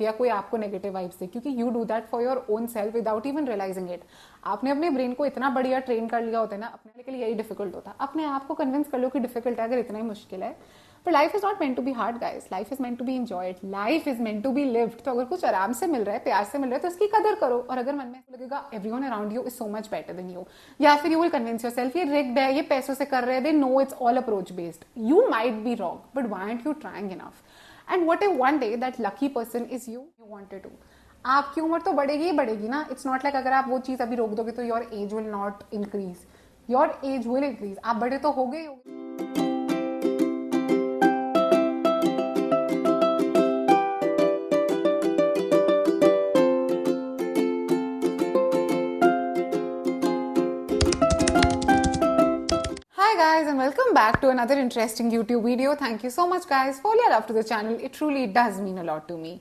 या कोई आपको नेगेटिव वाइब्स दे, क्योंकि you do that for your own self without even realizing it. आपने अपने ब्रेन को इतना बढ़िया ट्रेन कर लिया होता है ना, अपने के लिए यही डिफिकल्ट होता है। अपने आप को कन्विंस कर लो कि डिफिकल्ट है अगर इतना ही मुश्किल है। पर life is not meant to be hard guys, life is meant to be enjoyed, life is meant to be lived. तो अगर कुछ आराम से मिल रहा है, प्यार से मिल रहा है, तो उसकी कदर करो। और अगर मन में ऐसा लगेगा everyone around you is so much better than you, या फिर यू विल कन्विंस योरसेल्फ ये रिग्ड है, ये पैसों से कर रहे हैं, they know it's all approach based, you might be wrong, but why aren't you trying enough? And what if one day that lucky person is you wanted to. आपकी उम्र तो बढ़ेगी ही बढ़ेगी ना। इट्स नॉट लाइक अगर आप वो चीज अभी रोक दोगे तो your age will not increase, your age will increase. आप बड़े तो हो गए ही होगे। Hi guys and welcome back to another interesting YouTube video. Thank you so much guys for your love to the channel. It truly does mean a lot to me.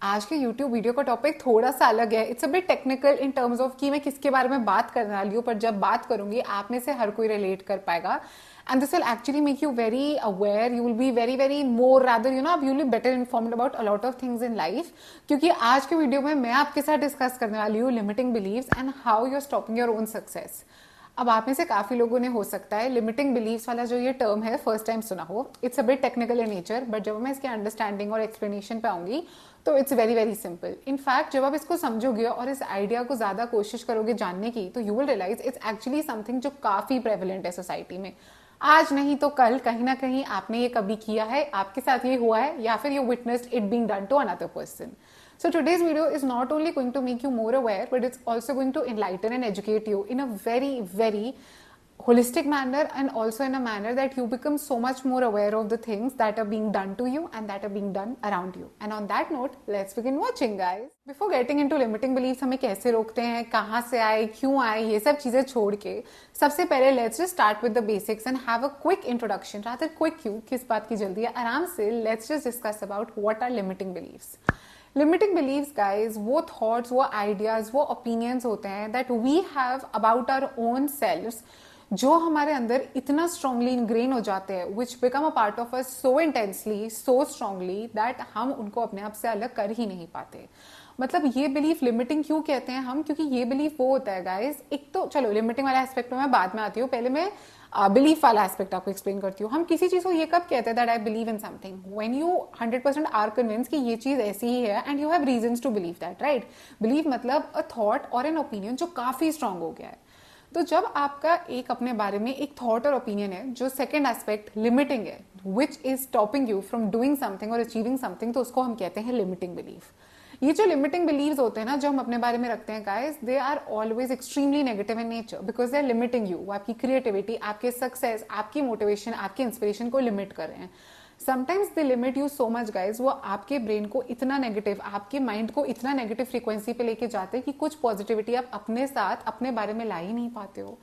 आज के YouTube video का topic थोड़ा सा अलग है। It's a bit technical in terms of कि मैं किसके बारे में बात करने वाली हूँ, पर जब बात करूंगी आप में से हर कोई रिलेट कर पाएगा। And this will actually make you very aware, you will be very very more rather you know आप you will be better informed about a lot of things in life. क्योंकि आज के वीडियो में मैं आपके साथ डिस्कस करने वाली हूँ limiting beliefs and how you are stopping your own success. अब आप में से काफी लोगों ने हो सकता है लिमिटिंग बिलीव्स वाला जो ये टर्म है फर्स्ट टाइम सुना हो। It's a bit technical in nature, but जब मैं इसके अंडरस्टैंडिंग और एक्सप्लेनेशन पे आऊंगी तो it's very very simple. In fact जब आप इसको समझोगे और इस आइडिया को ज्यादा कोशिश करोगे जानने की, तो you will realize it's actually something जो काफी प्रेवलेंट है सोसाइटी में। आज नहीं तो कल कहीं ना कहीं आपने ये कभी किया है, आपके साथ ये हुआ है, या फिर you witnessed it being done to another person. So today's video is not only going to make you more aware, but it's also going to enlighten and educate you in a very, very holistic manner, and also in a manner that you become so much more aware of the things that are being done to you and that are being done around you. And on that note, let's begin watching guys. Before getting into limiting beliefs, हमें कैसे रोकते हैं, कहाँ से आए, क्यों आए, ये सब चीजें छोड़ के सबसे पहले let's just start with the basics and have a quick introduction. rather quick क्यों, किस बात की जल्दी है, आराम से let's just discuss about what are limiting beliefs. Limiting beliefs guys वो थॉट्स, वो आइडियाज, वो ओपिनियंस होते हैं that we have about our own selves, जो हमारे अंदर इतना स्ट्रांगली इनग्रेन हो जाते हैं, which become a part of us so intensely, so strongly that हम उनको अपने आप से अलग कर ही नहीं पाते। मतलब ये बिलीफ लिमिटिंग क्यों कहते हैं हम, क्योंकि ये बिलीफ वो होता है गाइज, एक तो चलो लिमिटिंग वाला एस्पेक्ट में मैं बाद में आती हूँ, पहले मैं बिलीफ वाला एस्पेक्ट आपको एक्सप्लेन करती हूँ। हम किसी चीज को ये कब कहते हैं that I believe in something, when you 100% are convince कि ये चीज ऐसी ही है and you have reasons to believe that, right. Belief मतलब अ थॉट और एन ओपिनियन जो काफी स्ट्रांग हो गया है। तो जब आपका एक अपने बारे में एक थॉट और ओपिनियन है जो सेकेंड एस्पेक्ट लिमिटिंग है, which is stopping you from doing something और अचीविंग समथिंग, तो उसको हम कहते हैं लिमिटिंग बिलीफ। ये जो लिमिटिंग बिलीव्स होते हैं ना, जो हम अपने बारे में रखते हैं guys, they are always extremely negative in nature because they are limiting you. वो आपकी क्रिएटिविटी, आपके सक्सेस, आपकी मोटिवेशन, आपकी इंस्पिरेशन को लिमिट कर रहे हैं। Sometimes they limit you so much guys, वो आपके ब्रेन को इतना नेगेटिव, आपके माइंड को इतना नेगेटिव फ्रीक्वेंसी पे लेके जाते हैं कि कुछ पॉजिटिविटी आप अपने साथ अपने बारे में ला ही नहीं पाते हो।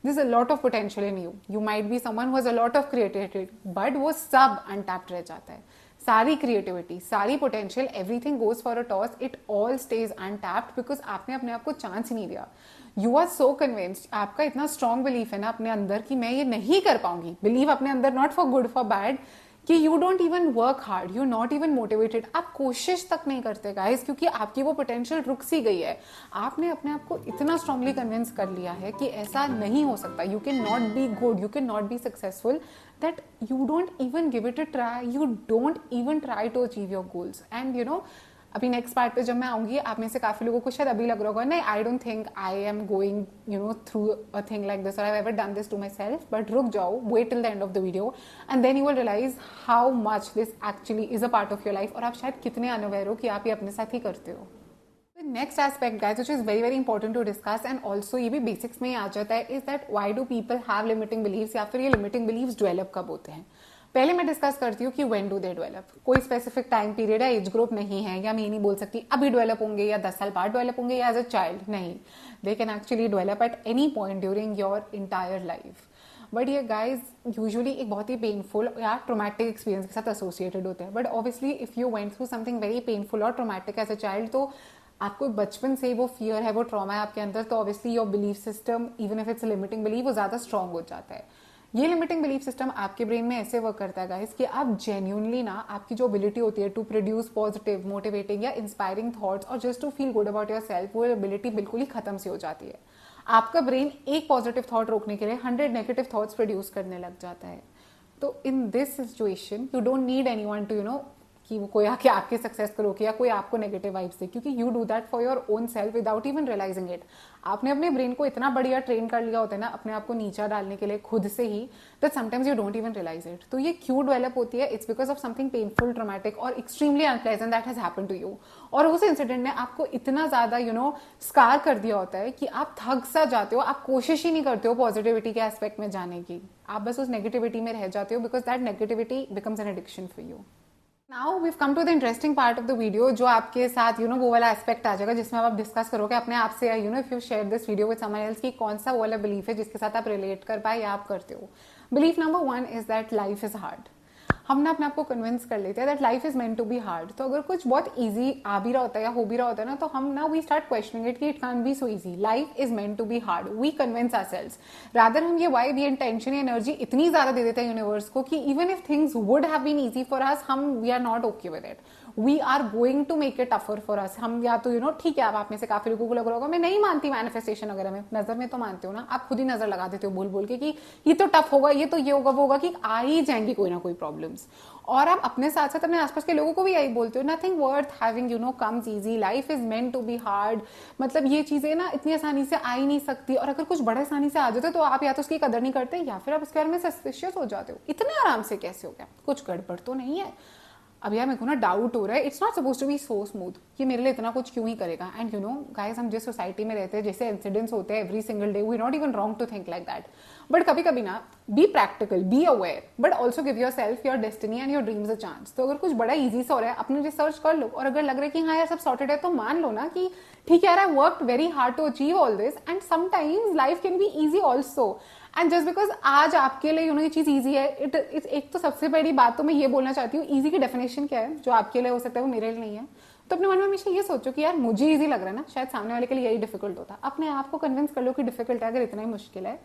There's a lot of potential in you. You might be someone who has a lot of creativity, but वो सब untapped रह जाता है। सारी क्रिएटिविटी, सारी potential, everything goes for a toss, it all stage untapped because आपने अपने आप को चांस ही नहीं दिया। यू आर सो कन्विंस्ड, आपका इतना स्ट्रॉन्ग बिलीफ है ना अपने अंदर कि मैं ये नहीं कर पाऊंगी। बिलीव अपने अंदर, not for good for bad, कि you don't even work hard, you not even motivated, आप कोशिश तक नहीं करते गाइस, क्योंकि आपकी वो पोटेंशियल रुक सी गई है। आपने अपने आप को इतना स्ट्रांगली कन्विंस कर लिया है कि ऐसा नहीं हो सकता, you can not be good, you can not be successful, that you don't even give it a try, you don't even try to achieve your goals. And you know अभी next part पे जब मैं आऊंगी, आप में से काफी लोगों को शायद अभी लग रहा होगा नहीं, I don't think I am going you know through a thing like this, और I have ever done this to myself, but रुक जाओ, wait till the end of the video and then you will realize how much this actually is a part of your life, और आप शायद कितने unaware हो कि आप ये अपने साथ ही करते हो। Next aspect guys which is very very important to discuss, and also ये भी बेसिक्स में ही आ जाता है, is that why do people have limiting beliefs, या फिर ये लिमिटिंग बिलीव्स डेवलप कब होते हैं। पहले मैं डिस्कस करती हूँ कि व्हेन डू दे डेवलप। कोई स्पेसिफिक टाइम पीरियड या एज ग्रुप नहीं है, या मैं ये नहीं बोल सकती अभी डेवलप होंगे या 10 साल बाद डेवलप होंगे या एज अ चाइल्ड, नहीं। They can actually develop at any point during your entire life. But ये गाइज यूजुअली एक बहुत ही पेनफुल या ट्रोमैटिक एक्सपीरियंस के साथ एसोसिएटेड होते हैं। But obviously if you went through something very painful और ट्रोमैटिक एज अ चाइल्ड, तो आपको बचपन से वो फियर है, वो ट्रॉमा है आपके अंदर, तो obviously your belief system, even if it's limiting belief, वो ज्यादा स्ट्रांग हो जाता है। ये लिमिटिंग बिलीफ सिस्टम आपके ब्रेन में ऐसे वर्क करता है गाइस कि आप जेन्युइनली ना आपकी जो एबिलिटी होती है टू प्रोड्यूस पॉजिटिव मोटिवेटिंग या इंस्पायरिंग थॉट्स और just to feel good about your self, वो एबिलिटी बिल्कुल ही खत्म सी हो जाती है। आपका ब्रेन एक पॉजिटिव थॉट रोकने के लिए 100 नेगेटिव थॉट्स प्रोड्यूस करने लग जाता है। तो in this situation you don't need anyone to कि वो कोई आके आपके सक्सेस को रोके या कोई आपको नेगेटिव वाइब्स दे, क्योंकि you do that for your own self without even realizing it. आपने अपने ब्रेन को इतना बढ़िया ट्रेन कर लिया होता है ना अपने आप को नीचा डालने के लिए खुद से ही, that sometimes you don't even realize it. तो ये क्यों डेवलप होती है? It's because of something painful, traumatic और extremely unpleasant that has happened to you. और उस इंसिडेंट ने आपको इतना ज्यादा स्कार कर दिया होता है कि आप थक सा जाते हो, आप कोशिश ही नहीं करते हो पॉजिटिविटी के एस्पेक्ट में जाने की, आप बस उस नेगेटिविटी में रह जाते हो because that negativity becomes an addiction for you. Now we've come to the interesting part of the video, जो आपके साथ वो वाला एस्पेक्ट आ जाएगा जिसमें आप डिस्कस करोगे अपने आप से, if you share this video with someone else, कि कौन सा वो वाला बिलीफ है जिसके साथ आप रिलेट कर पाए या आप करते हो। Belief number 1 is that life is hard. हम ना अपने आप को कन्विंस कर लेते हैं that life is meant to be hard. तो अगर कुछ बहुत इजी आ भी रहा होता है या हो भी रहा होता है ना, तो हम ना वी स्टार्ट क्वेश्चनिंग इट कि it can't be so easy, life is meant to be hard. We convince ourselves, rather हम ये वाइब, ये इंटेंशन, ये एनर्जी इतनी ज्यादा दे देते हैं यूनिवर्स को कि even if things would have been easy for us, हम we are not okay with it, we are going to make it tougher for us. हम या तो ठीक है, अब आप में से काफी लोगों को लग रहा होगा मैं नहीं मानती मैनिफेस्टेशन वगैरह में, नजर में तो मानते हो ना, आप खुद ही नजर लगा देते हो बोल बोल के कि ये तो टफ होगा, ये तो ये होगा वो होगा, कि आ ही जाएंगी कोई ना कोई प्रॉब्लम्स। और आप अपने साथ साथ अपने आसपास के लोगों को भी यही बोलते हो, nothing worth having comes easy, life is meant to be hard. मतलब ये चीजें ना इतनी आसानी से आ ही नहीं सकती, और अगर कुछ बड़े आसानी से आ जाते तो आप या तो उसकी कदर नहीं करते या फिर आप उसके बारे में सस्पिशियस हो जाते हो। इतने आराम से कैसे हो गया, कुछ गड़बड़ तो नहीं है? अब यार मेरे को ना डाउट हो रहा है, it's not suppose to be so smooth कि मेरे लिए इतना कुछ क्यों ही करेगा। एंड गाइस, हम जिस सोसाइटी में रहते हैं, जैसे इंसिडेंट्स होते हैं every single day, we not even wrong to think like that. But कभी कभी ना be practical, be aware, but also give your self, your destiny and your dreams a chance. तो अगर कुछ बड़ा ईजी सा हो रहा है, अपने रिसर्च कर लो, और अगर लग रहा है कि हाँ यार सब सॉर्टेड है, तो मान लो ना कि ठीक है यार, I worked very hard to achieve all this, and sometimes life can be easy also. And just because आज आपके लिए ये चीज ईजी है, एक तो सबसे बड़ी बात तो मैं ये बोलना चाहती हूँ, ईजी की डेफिनेशन क्या है? जो आपके लिए हो सकता है वो मेरे लिए नहीं है। तो अपने मन में हमेशा ये सोचो कि यार मुझे ईजी लग रहा है ना, शायद सामने वाले के लिए यही डिफिकल्ट होता है। अपने आप को कन्विंस कर लो कि डिफिकल्ट है अगर इतना ही मुश्किल है।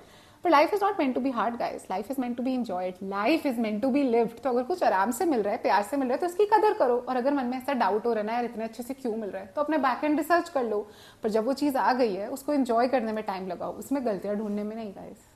पर life is not meant to be hard guys, life is meant to be enjoyed, life is meant to be lived. तो अगर कुछ आराम से मिल रहा है, प्यार से मिल रहा है, तो उसकी कदर करो। और अगर मन में ऐसा डाउट हो रहा है ना यार इतने अच्छे से क्यों मिल रहा है, तो अपने बैक एंड रिसर्च कर लो। पर जब वो चीज आ गई है, उसको एंजॉय करने में टाइम लगाओ, उसमें गलतियां ढूंढने में नहीं गाइस।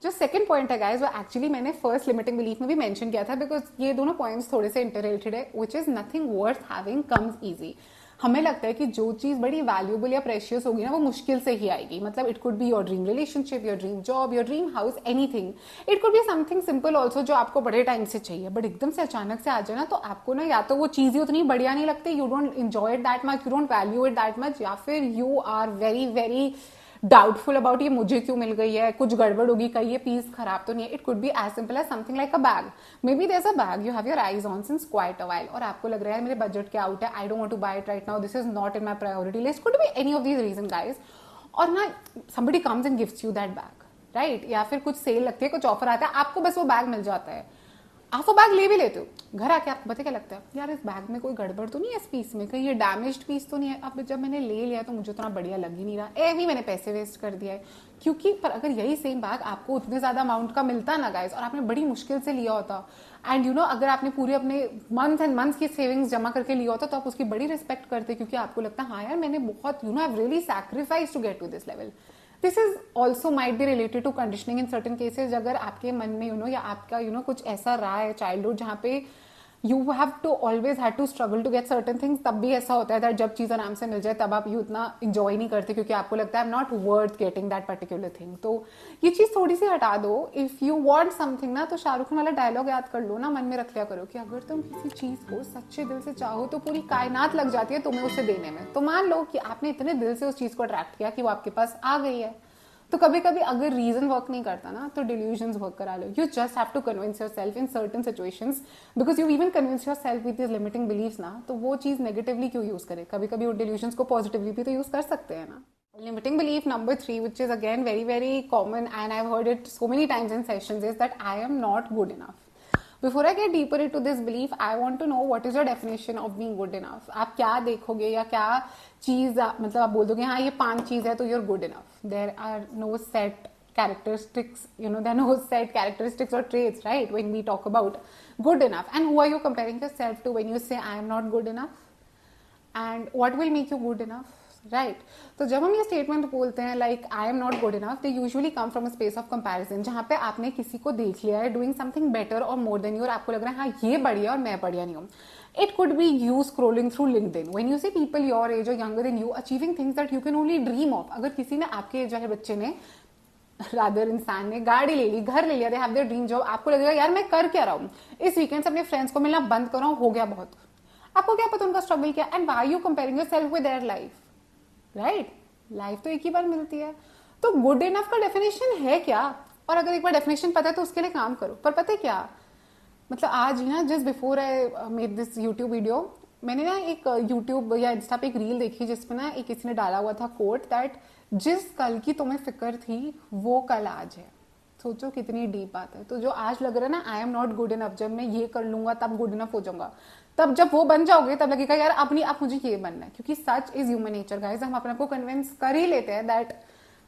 जो सेकंड पॉइंट है गाइस, वो एक्चुअली मैंने फर्स्ट लिमिटिंग बिलीफ में भी मेंशन किया था, बिकॉज ये दोनों पॉइंट्स थोड़े से इंटररिलेटेड है, which is nothing worth having comes easy. हमें लगता है कि जो चीज बड़ी वैल्यूएबल या प्रेशियस होगी ना, वो मुश्किल से ही आएगी। मतलब it could be your dream relationship, your dream job, your dream house, anything. It could be something simple also जो आपको बड़े टाइम से चाहिए, बट एकदम से अचानक से आ जाए ना, तो आपको ना या तो वो चीजें उतनी बढ़िया नहीं लगती, you don't enjoy it that much, you don't value it that much, या फिर you are very very doubtful about ये मुझे क्यों मिल गई है, कुछ गड़बड़ होगी, कहीं ये पीस खराब तो नहीं है। It could be as simple as something like a bag, may be there is a bag you have your eyes on since quite a while, और आपको लग रहा है मेरे बजट के आउट है, I don't want to buy it right now, this is not in my priority list, could be any of these reason guys. और ना somebody comes and gives you that bag, right? या फिर कुछ cell लगती है, कुछ offer आता है, आपको बस वो बैग मिल जाता है, आप वो बैग ले भी लेते हो। घर आके आपको पता क्या लगता है, यार इस बैग में कोई गड़बड़ तो नहीं है, इस पीस में कहीं ये डैमेज्ड पीस तो नहीं है। अब जब मैंने ले लिया तो मुझे उतना बढ़िया लग ही नहीं रहा, भी मैंने पैसे वेस्ट कर दिया है। क्योंकि पर अगर यही सेम बैग आपको उतने ज्यादा अमाउंट का मिलता ना गाइस, और आपने बड़ी मुश्किल से लिया होता, एंड अगर आपने पूरे अपने मंथ एंड मंथ्स की सेविंग्स जमा करके लिया होता, तो आप उसकी बड़ी रिस्पेक्ट करते, क्योंकि आपको लगता है हाँ यार मैंने बहुत I have really sacrifice to get to this level. This is also might be related to conditioning in certain cases. अगर आपके मन में या आपका कुछ ऐसा रहा है चाइल्डहुड जहाँ पे you have to always had to struggle to get certain things, तब भी ऐसा होता है दैट जब चीज आराम से मिल जाए तब आप उतना इंजॉय नहीं करते, क्योंकि आपको लगता है आई am not worth getting that particular thing. तो ये चीज थोड़ी सी हटा दो। इफ यू वांट समथिंग ना, तो शाहरुख खान वाला डायलॉग याद कर लो ना, मन में रख लिया करो कि अगर तुम किसी चीज को सच्चे दिल से चाहो तो पूरी कायनात लग जाती है तुम्हें उसे देने में। तो मान लो कि आपने इतने दिल से उस चीज को अट्रैक्ट किया कि वो आपके पास आ गई है। तो कभी कभी अगर रीजन वर्क नहीं करता ना, तो डिल्यूजन्स वर्क करा लो। You just have to convince yourself in certain situations, because you even convince yourself with this limiting beliefs ना, तो वो चीज नेगेटिवली क्यों यूज करे, कभी कभी उन डिल्यूजन्स को पॉजिटिवली भी तो यूज कर सकते हैं ना। Limiting belief number 3, which is again very very common and I've heard it so many times in sessions, is that I am not good enough. Before I get deeper into this belief, I want to know what is your definition of being good enough. आप क्या देखोगे या क्या चीज मतलब आप बोल दोगे हाँ ये 5 चीज है तो you're good enough. There are no set characteristics, there are no set characteristics or traits, right? When we talk about good enough. And who are you comparing yourself to when you say I am not good enough? And what will make you good enough? Right तो जब हम ये statement बोलते हैं like I am not good enough, they usually come from a space of comparison, जहाँ पे आपने किसी को देख लिया है डूइंग समथिंग बेटर और मोर देन यू और आपको लग रहा है हाँ ये बढ़िया और मैं बढ़िया नहीं हूँ. It could be you scrolling through LinkedIn when you see people your age or younger than you achieving things that you can only dream of. अगर किसी ने आपके एज वाले बच्चे ने रादर इंसान ने गाड़ी ले ली, घर ले लिया, they have their dream job, आपको लगेगा यार मैं कर क्या रहा हूँ, इस वीकेंड से अपने फ्रेंड्स को मिलना बंद करो, हो गया बहुत. आपको क्या पता उनका स्ट्रगल क्या, and why you comparing yourself with their life, right? Life तो एक ही बार मिलती है. तो गुड इनफ का डेफिनेशन है क्या? और अगर एक बार डेफिनेशन पता है तो उसके लिए काम करो. पर पता है क्या, मतलब आज ही ना just before I made this YouTube video, मैंने ना एक यूट्यूब या इंस्टा पे एक रील देखी जिसमें ना एक किसी ने डाला हुआ था कोट दैट जिस कल की तुम्हें फिक्र थी वो कल आज है. सोचो कितनी डीप बात है. तो जो आज लग रहा है ना आई एम नॉट गुड इनफ, जब मैं ये कर लूंगा तब गुड इनफ हो जाऊंगा, तब जब वो बन जाओगे तब लगेगा यार अब नहीं, अब मुझे ये बनना है. क्योंकि such is human nature guys, हम अपने आप को कन्विंस कर ही लेते हैं that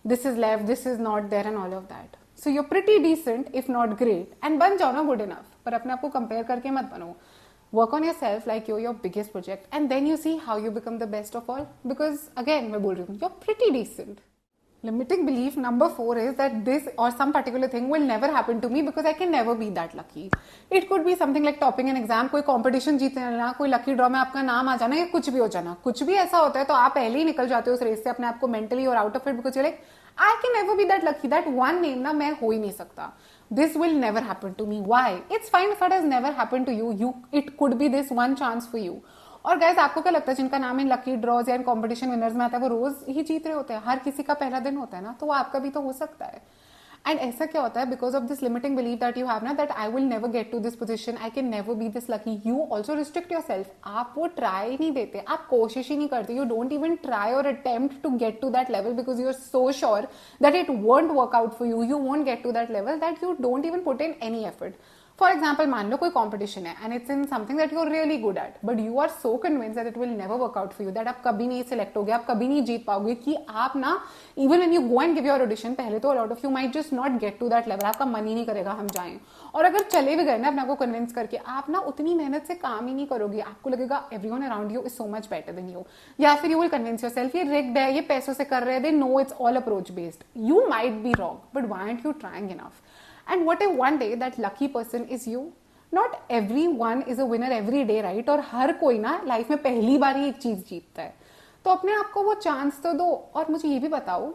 this is left, this is not there and all of that. So you are pretty decent if not great, and बन जाओ ना गुड इनफ. पर अपने आप को कंपेयर करके मत बनो. Work on your self like your biggest project and then you see how you become the best of all. Because again मैं बोल रही हूँ you are pretty decent. Limiting belief number 4 is that this or some particular thing will never happen to me because I can never be that lucky. It could be something like topping an exam, कोई competition जीत लेना, कोई lucky draw में आपका नाम आ जाना, या कुछ भी हो जाना. कुछ भी ऐसा होता है तो आप पहले ही निकल जाते हो उस रेस से अपने आप को mentally और out of it because you're like I can never be that lucky. That one name ना मैं हो ही नहीं सकता. This will never happen to me. Why? It's fine if it has never happened to you. It could be this one chance for you. और guys आपको क्या लगता है जिनका नाम इन लकी ड्रॉज या इन कॉम्पिटिशन विनर्स में आता है वो रोज ही जीत रहे होते हैं? हर किसी का पहला दिन होता है ना, तो वो आपका भी तो हो सकता है. एंड ऐसा क्या होता है because of this limiting belief that you have ना that I will never get to this position, I can never be this lucky, you also restrict yourself. आप वो ट्राई नहीं देते, आप कोशिश ही नहीं करते. यू डोंट इवन ट्राई और attempt to get to that level because you are so sure that it won't work out for you, you won't get to that level that you don't even put in any effort. For example मान लो कोई competition है and it's in something that you are really good at, but you are so convince that it will never work out for you, that आप कभी नहीं select होगे, आप कभी नहीं जीत पाओगे, कि आप ना even when you go and give your audition पहले तो lot of you might just not get to that level, आपका मन ही नहीं करेगा हम जाएं. और अगर चले भी गए ना अपने को कन्विंस करके, आप ना उतनी मेहनत से काम ही नहीं करोगे, आपको लगेगा everyone around you is so much better than you, या फिर यू विल कन्विंस योरसेल्फ ये रिग्ड है, ये पैसों से कर रहे हैं, they know it's all approach based. You might be wrong but why aren't you trying enough? And what if one day that lucky person is you? Not every one is a winner every day, right? और हर कोई ना life में पहली बार ही एक चीज जीतता है. तो अपने आप को वो चांस तो दो. और मुझे ये भी बताओ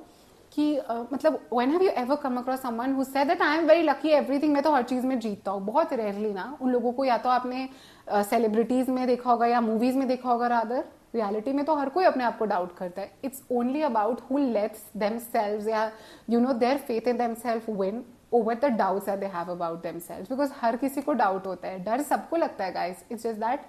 कि मतलब when have you ever come across someone who said that I am very lucky everything, मैं तो हर चीज में जीतता हूँ? बहुत रेयरली ना. उन लोगों को या तो आपने सेलिब्रिटीज में देखा होगा या मूवीज में देखा होगा, रादर रियलिटी में तो हर कोई अपने आप को डाउट करता है. It's only about who lets themselves या you know their faith in themself win over the doubts that they have about themselves, because हर किसी को डाउट होता है, डर सबको लगता है गाइस. इट्स जस्ट दैट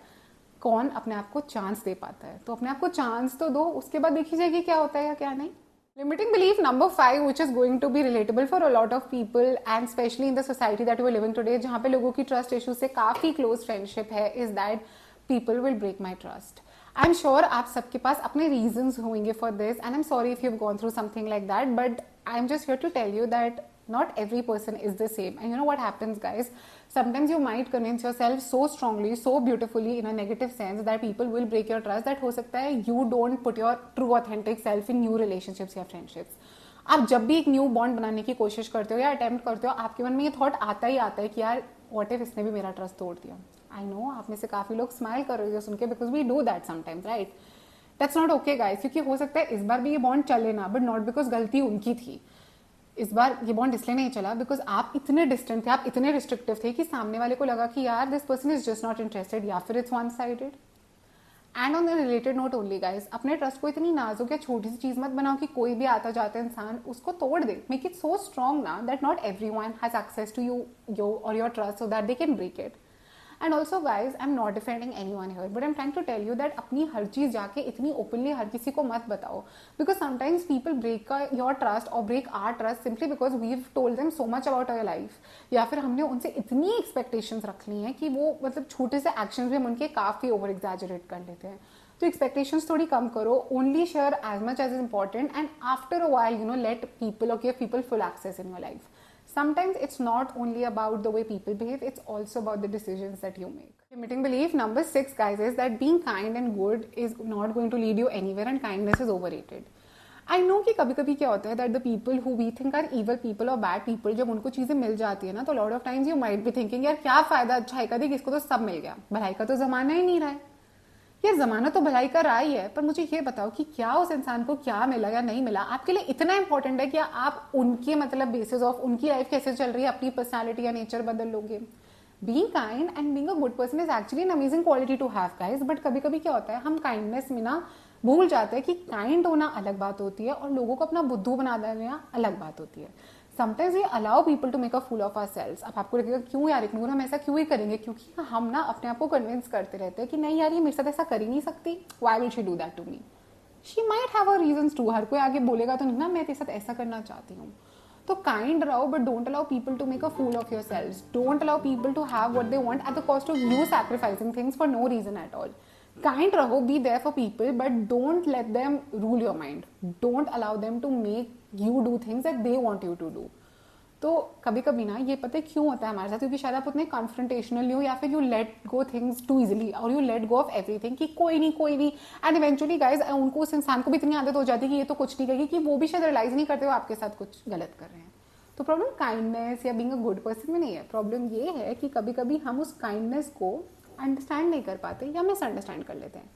कौन अपने आप को चांस दे पाता है. तो अपने आप को चांस तो दो, उसके बाद देखी जाएगी क्या होता है या क्या नहीं. Limiting belief number 5, which is going to be relatable for a lot of people and especially in the society that we are living today, जहाँ पे लोगों की ट्रस्ट इशू से काफी क्लोज फ्रेंडशिप है, is that people will break my trust. I'm sure आप सबके पास अपने reasons होंगे for this, and I'm sorry if you've gone through something like that, but I'm just here to tell you that not every person is the same. And you know what happens, guys? Sometimes you might convince yourself so strongly, so beautifully in a negative sense that people will break your trust, that हो सकता है you don't put your true authentic self in new relationships या friendships. आप जब भी एक new bond बनाने की कोशिश करते हो या अटेम्प्ट करते हो, आपके मन में ये थॉट आता ही आता है कि यार व्हाट इफ इसने भी मेरा ट्रस्ट तोड़ दिया. आई नो आप में से काफी लोग स्माइल कर रहे हो सुन के, because we do that sometimes, right? That's not okay guys, क्योंकि हो सकता है इस बार भी ये बॉन्ड चले ना, बट नॉट बिकॉज गलती उनकी थी. इस बार ये बॉन्ड इसलिए नहीं चला बिकॉज आप इतने डिस्टेंट थे, आप इतने रिस्ट्रिक्टिव थे कि सामने वाले को लगा कि यार this person is just not interested, या फिर it's one sided. And on the related note only guys, अपने ट्रस्ट को इतनी नाजुक या छोटी सी चीज मत बनाओ कि कोई भी आता जाता इंसान उसको तोड़ दे. मेक इट सो स्ट्रॉन्ग ना that not everyone has access to you or your trust so that they can break it. And also guys, I'm not defending anyone here, but I'm trying to tell you that अपनी हर चीज जाके इतनी openly हर किसी को मत बताओ, because sometimes people break your trust or break our trust simply because we've told them so much about our life, या फिर हमने उनसे इतनी expectations रख ली हैं कि वो मतलब छोटे से actions भी हम उनके काफी over exaggerate कर लेते हैं. तो एक्सपेक्टेशंस थोड़ी कम करो, only share as much as is important, and after a while you know let people or give people full access in your life. Sometimes it's not only about the way people behave, it's also about the decisions that you make. Limiting belief number 6, guys, is that being kind and good is not going to lead you anywhere, and kindness is overrated. I know कि कभी कभी क्या होता है that the people who we think are evil people or bad people, जब उनको चीजें मिल जाती है ना, तो lot of times you might be thinking यार क्या फायदा अच्छाई का, देख इसको तो सब मिल गया, भलाई का तो जमाना ही नहीं रहा है. यार जमाना तो भलाई का रहा ही है, पर मुझे ये बताओ कि क्या उस इंसान को क्या मिला या नहीं मिला आपके लिए इतना इंपॉर्टेंट है कि आप उनके मतलब बेसिस ऑफ उनकी लाइफ कैसे चल रही है अपनी पर्सनालिटी या नेचर बदल लोगे. Being kind and being a good person is actually an amazing quality to have, guys. But कभी कभी क्या होता है हम काइंडनेस में ना भूल जाते हैं कि काइंड होना अलग बात होती है और लोगों को अपना बुद्धू बना देना अलग बात होती है. Sometimes we allow people to make a fool of ourselves. अब आपको लगेगा क्यों यार इग्नोर, हम ऐसा क्यों ही करेंगे, क्योंकि हम ना अपने आप को कन्विंस करते रहते हैं कि नहीं यार ये मेरे साथ ऐसा कर ही नहीं सकती, why will she do that to me. She might have her reasons to, हर कोई आगे बोलेगा तो नहीं ना मैं तेरे साथ ऐसा करना चाहती हूँ. तो काइंड रहो, but don't allow people to make a fool of yourselves. Don't allow people to have what they want at the cost of you sacrificing things for no reason at all. Kind raho, be there for people, but don't let them rule your mind. Don't allow them to make you do things that they want you to do. तो कभी कभी ना ये पता है क्यों होता है हमारे साथ, क्योंकि शायद आप उतने कॉन्फ्रंटेशनल हो या फिर you let go things too easily और you let go of everything कि कोई नहीं. एंड इवेंचुअली गाइज उनको उस इंसान को भी इतनी आदत हो जाती है कि ये तो कुछ नहीं करेगी कि वो भी शायद रियलाइज नहीं करते हो आपके साथ कुछ गलत कर रहे हैं. तो प्रॉब्लम काइंडनेस या बीइंग अ गुड पर्सन में नहीं है. प्रॉब्लम ये है कि कभी कभी हम उस काइंडनेस को अंडरस्टैंड नहीं कर पाते या मिसअंडरस्टैंड कर लेते हैं.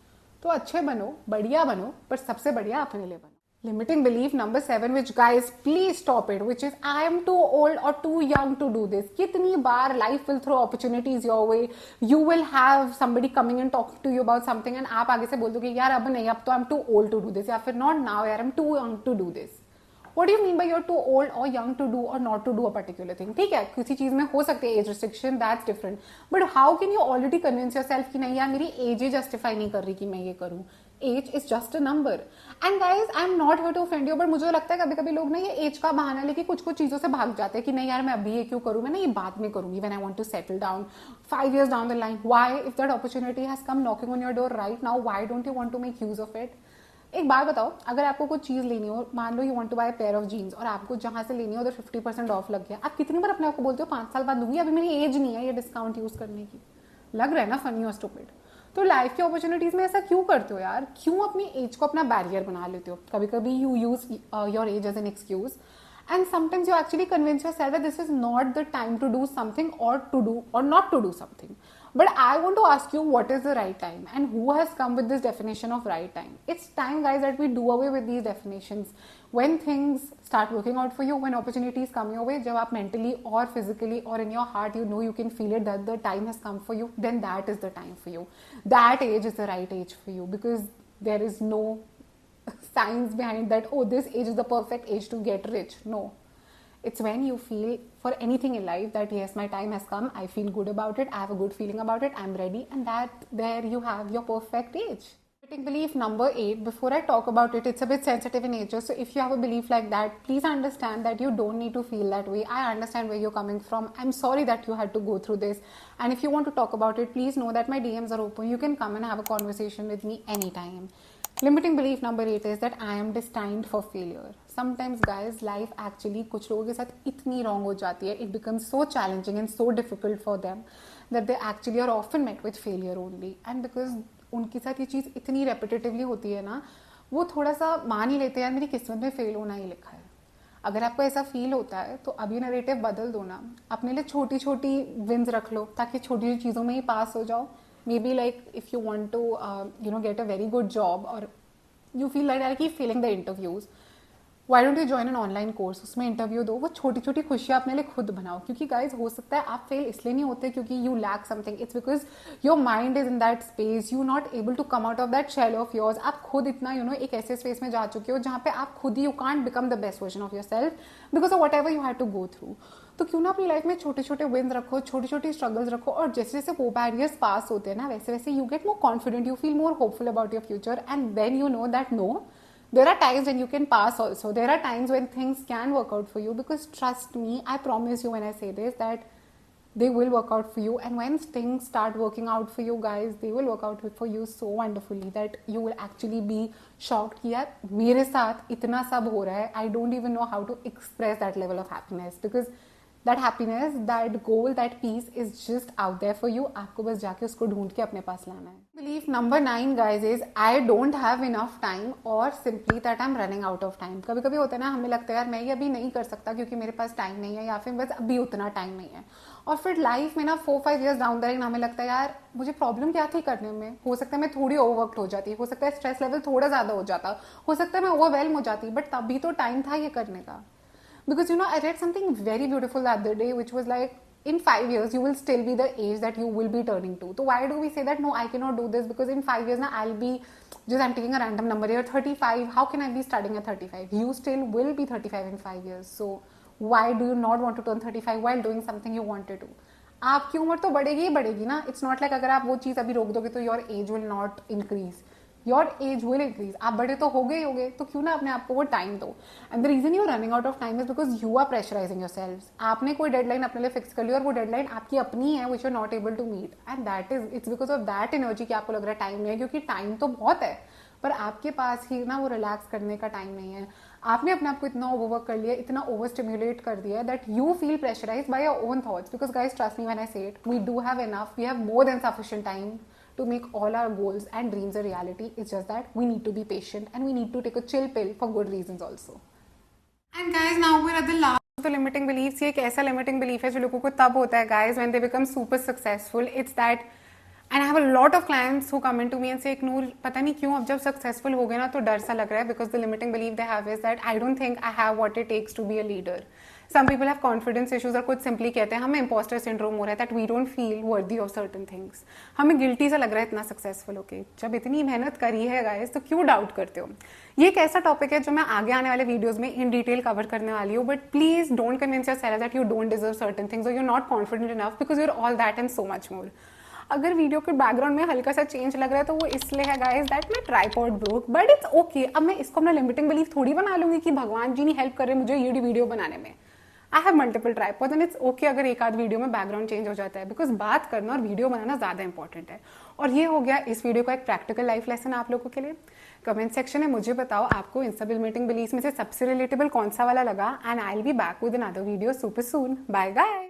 तो अच्छे बनो, बढ़िया बनो, पर सबसे बढ़िया अपने लिए बनो. Limiting belief number 7, which guys please stop it, which is I am too old or too young to do this. कितनी बार life will throw opportunities your way, you will have somebody coming and talking to you about something and आप आगे से बोल दोगे यार अब नहीं, अब तो I'm too old to do this, या फिर not now यार I'm too young to do this. What do you mean by you're too old or young to do or not to do a particular thing? ठीक है किसी चीज में हो सकती है age restriction, that's different, but how can you already convince yourself कि नहीं यार मेरी एज ही जस्टिफाई नहीं कर रही कि मैं ये करूं. Age is just a number. And guys I am not here to offend you, but मुझे लगता है कभी कभी लोग ना ये एज का बहाना लेके कुछ कुछ चीजों से भाग जाते हैं कि नहीं यार मैं अभी ये क्यों करूं, मैं ना ये बाद में करूंगी when I want to settle down 5 years down the line. Why if that opportunity has come knocking on your door right now, why don't you want to make use of it. एक बात बताओ, अगर आपको कुछ चीज लेनी हो, मान लो you want to buy pair of jeans और आपको जहां से लेनी हो उधर 50% ऑफ लग गया, आप कितनी बार अपने आपको बोलते हो 5 साल बाद दूंगी, अभी मेरी एज नहीं है ये डिस्काउंट यूज करने की. लग रहा है ना फनी और स्टूपिड. तो लाइफ की अपॉर्चुनिटीज में ऐसा क्यों करते हो यार, क्यों अपनी एज को अपना बैरियर बना लेते हो. कभी कभी you use your age as an excuse and sometimes you actually convince yourself that this is not the time to do something or to do or not to do something. But I want to ask you, what is the right time and who has come with this definition of right time? It's time, guys, that we do away with these definitions. When things start working out for you, when opportunities come your way, जब आप mentally or physically or in your heart you know you can feel it that the time has come for you, then that is the time for you. That age is the right age for you, because there is no science behind that, oh this age is the perfect age to get rich. No, it's when you feel for anything in life that yes, my time has come, I feel good about it, I have a good feeling about it, I'm ready, and that there you have your perfect age. Belief number 8, before I talk about it, it's a bit sensitive in nature, so if you have a belief like that, please understand that you don't need to feel that way. I understand where you're coming from. I'm sorry that you had to go through this, and if you want to talk about it, please know that my DMs are open. You can come and have a conversation with me anytime. Limiting belief number 8 is that I am destined for failure. Sometimes, guys, life actually कुछ लोगों के साथ इतनी wrong हो जाती है, it becomes so challenging and so difficult for them that they actually are often met with failure only. And because उनके साथ ये चीज़ इतनी repetitively होती है ना, वो थोड़ा सा मान ही लेते हैं मेरी किस्मत में फेल होना ही लिखा है. अगर आपको ऐसा फील होता है तो अभी नरेटिव बदल दो ना, अपने लिए छोटी छोटी विंस रख लो ताकि छोटी छोटी चीज़ों में ही पास हो जाओ. Maybe like if you want to get a very good job, or you feel like I keep failing the interviews, why don't you join an online course, उसमें इंटरव्यू दो, वो छोटी छोटी खुशियाँ अपने लिए खुद बनाओ. क्योंकि गाइज हो सकता है आप फेल इसलिए नहीं होते क्योंकि you lack something, it's because your mind is in that space, you not able to come out of that shell of yours. आप खुद इतना एक ऐसे स्पेस में जा चुके हो जहाँ पे आप खुद ही you can't become the best version of yourself because of whatever you had to go through. तो क्यों ना अपनी लाइफ में छोटे छोटे विन रखो, छोटी छोटी स्ट्रगल्स रखो, और जैसे जैसे वो बैरियर्स पास होते हैं ना वैसे वैसे you get more confident, you feel more hopeful about your future, and then you know that no, there are times when you can pass also. There are times when things can work out for you, because trust me, I promise you when I say this that they will work out for you. And when things start working out for you guys, they will work out for you so wonderfully that you will actually be shocked कि यार मेरे साथ इतना सब हो रहा है. I don't even know how to express that level of happiness, because that happiness, that goal, that peace is just out there for you. आपको बस जाके उसको ढूंढ के अपने पास लाना है. Belief number 9 guys is I don't have enough time, or simply that I'm running out of time. कभी कभी होता है ना, हमें लगता है यार मैं ये अभी नहीं कर सकता क्योंकि मेरे पास टाइम नहीं है, या फिर बस अभी उतना टाइम नहीं है. और फिर लाइफ में ना 4-5 years डाउन द लाइन हमें लगता है यार मुझे प्रॉब्लम क्या थी करने में. हो सकता है मैं थोड़ी ओवरवर्क्ड हो जाती, हो सकता है स्ट्रेस लेवल थोड़ा ज्यादा हो जाता, हो सकता है मैं ओवरवेल्म हो जाती, बट तभी तो टाइम था ये करने का. Because I read something very beautiful the other day, which was like, in 5 years you will still be the age that you will be turning to. So why do we say that no, I cannot do this, because in 5 years now I'll be just, I'm taking a random number here, 35. How can I be studying at 35? You still will be 35 in 5 years. So why do you not want to turn 35 while doing something you wanted to? आपकी उम्र तो बढ़ेगी ही बढ़ेगी ना. It's not like अगर आप वो चीज अभी रोक दोगे तो your age will not increase. Your age will increase. आप बड़े तो हो गए होगे, तो क्यों ना अपने आप को वो टाइम दो. And the reason you are running out of time is because you are pressurising yourself. आपने कोई डेडलाइन अपने लिए फिक्स कर ली और वो डेडलाइन आपकी अपनी है which you are not able to meet, and that is it's because of that energy कि आपको लग रहा है टाइम नहीं है, क्योंकि टाइम तो बहुत है पर आपके पास ही ना वो रिलैक्स करने का टाइम नहीं है. आपने अपने आप को इतना ओवरवर्क कर लिया, इतना ओवर स्टिम्युलेट कर दिया that you feel pressurised by your own thoughts. Because guys trust me when I say it, we do have enough, we have more than sufficient time to make all our goals and dreams a reality. It's just that we need to be patient and we need to take a chill pill for good reasons also. And guys, now we're at the last of the limiting beliefs. ये एक ऐसा limiting belief है जो लोगों को तब होता है guys when they become super successful. It's that, and I have a lot of clients who come into me and say, नूर पता नहीं क्यों अब जब successful हो गए ना तो डर सा लग रहा है, because the limiting belief they have is that I don't think I have what it takes to be a leader. Some people have confidence issues, और कुछ simply कहते हैं हमें imposter syndrome हो रहा है, that we don't feel worthy of certain things. हमें guilty सा लग रहा है इतना successful होके. जब इतनी मेहनत करी है guys तो क्यों डाउट करते हो. ये एक ऐसा टॉपिक है जो मैं आगे आने वाले वीडियोस में इन डिटेल कवर करने वाली हूँ, but please don't convince yourself that you don't deserve certain things और you are not confident enough, because you are all that and so much more. अगर वीडियो के बैकग्राउंड में हल्का सा चेंज लग रहा है तो वो इसलिए है guys that my tripod broke, but it's okay. अब मैं इसको अपना लिमिटिंग बिलीफ थोड़ी बना लूंगी कि भगवान जी नहीं हेल्प कर रहे मुझे ये वीडियो बनाने में. I have multiple tripods and it's okay अगर एक आध वीडियो में बैकग्राउंड चेंज हो जाता है, बिकॉज बात करना और वीडियो बनाना ज्यादा इंपॉर्टेंट है. और ये हो गया इस वीडियो का एक प्रैक्टिकल लाइफ लेसन आप लोगों के लिए. कमेंट सेक्शन में मुझे बताओ आपको इन सब लिमिटिंग बिलीफ में से सबसे रिलेटेबल कौन सा वाला लगा, and I will be back with another video super soon. Bye guys.